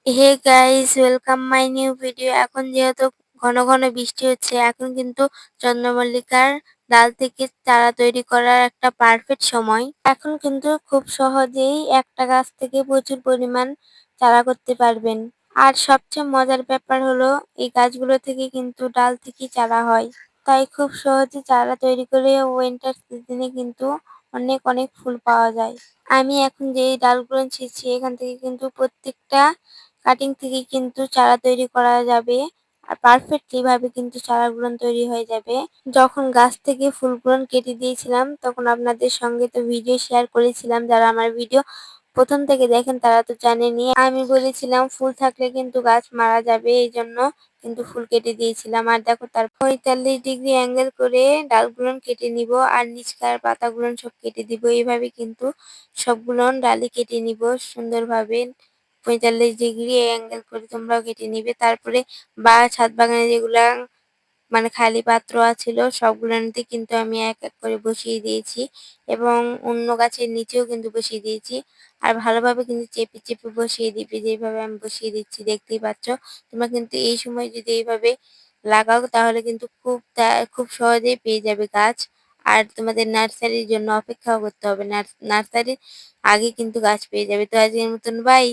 Hey guys welcome my new video. এখন যেহেতু ঘন ঘন বৃষ্টি হচ্ছে, এখন কিন্তু চন্দ্রমল্লিকার ডাল থেকে চারা তৈরি করার একটা পারফেক্ট সময়। এখন কিন্তু খুব সহজেই একটা গাছ থেকে প্রচুর পরিমাণ চারা করতে পারবেন। আর সবচেয়ে মজার ব্যাপার হলো এই গাছগুলো থেকে কিন্তু ডাল থেকে চারা হয়। তাই খুব সহজে চারা তৈরি করে উইন্টার সিজনে কিন্তু অনেক অনেক ফুল পাওয়া যায়। আমি এখন যেই ডালগুলো ছিঁড়ছি এখান থেকে কিন্তু প্রত্যেকটা কাটিং থেকে কিন্তু চারা তৈরি করা যাবে। আর পারফেক্টলি ভাবে কিন্তু চারাগুলো তৈরি হয়ে যাবে। যখন গাছ থেকে ফুলগুলো কেটে দিয়েছিলাম তখন আপনাদের সঙ্গে তো ভিডিও শেয়ার করেছিলাম। যারা আমার ভিডিও প্রথম থেকে দেখেন তারা তো জানেনই। আমি বলেছিলাম ফুল থাকলে কিন্তু গাছ মারা যাবে, এই জন্য কিন্তু ফুল কেটে দিয়েছিলাম। আর দেখো তার 45 ডিগ্রি অ্যাঙ্গেল করে ডালগুলো কেটে নিব আর নিচকার পাতাগুলো সব কেটে দিব। এইভাবে কিন্তু সবগুলো ডালই কেটে নিব সুন্দরভাবে। 45 ডিগ্রি অ্যাঙ্গেল করে তোমরাও কেটে নিবে। তারপরে ছাদ বাগানে যেগুলা মানে খালি পাত্র আছিল সবগুলোতে কিন্তু আমি এক এক করে বসিয়ে দিয়েছি এবং অন্য গাছের নিচেও কিন্তু বসিয়ে দিয়েছি। আর ভালোভাবে কিন্তু চেপে চেপে বসিয়ে দিবি, যেভাবে আমি বসিয়ে দিচ্ছি দেখতেই পাচ্ছ। তোমরা কিন্তু এই সময় যদি এইভাবে লাগাও তাহলে কিন্তু খুব সহজেই পেয়ে যাবে গাছ। আর তোমাদের নার্সারির জন্য অপেক্ষাও করতে হবে না, নার্সারির আগে কিন্তু গাছ পেয়ে যাবে। তো আজকের মতন বাই।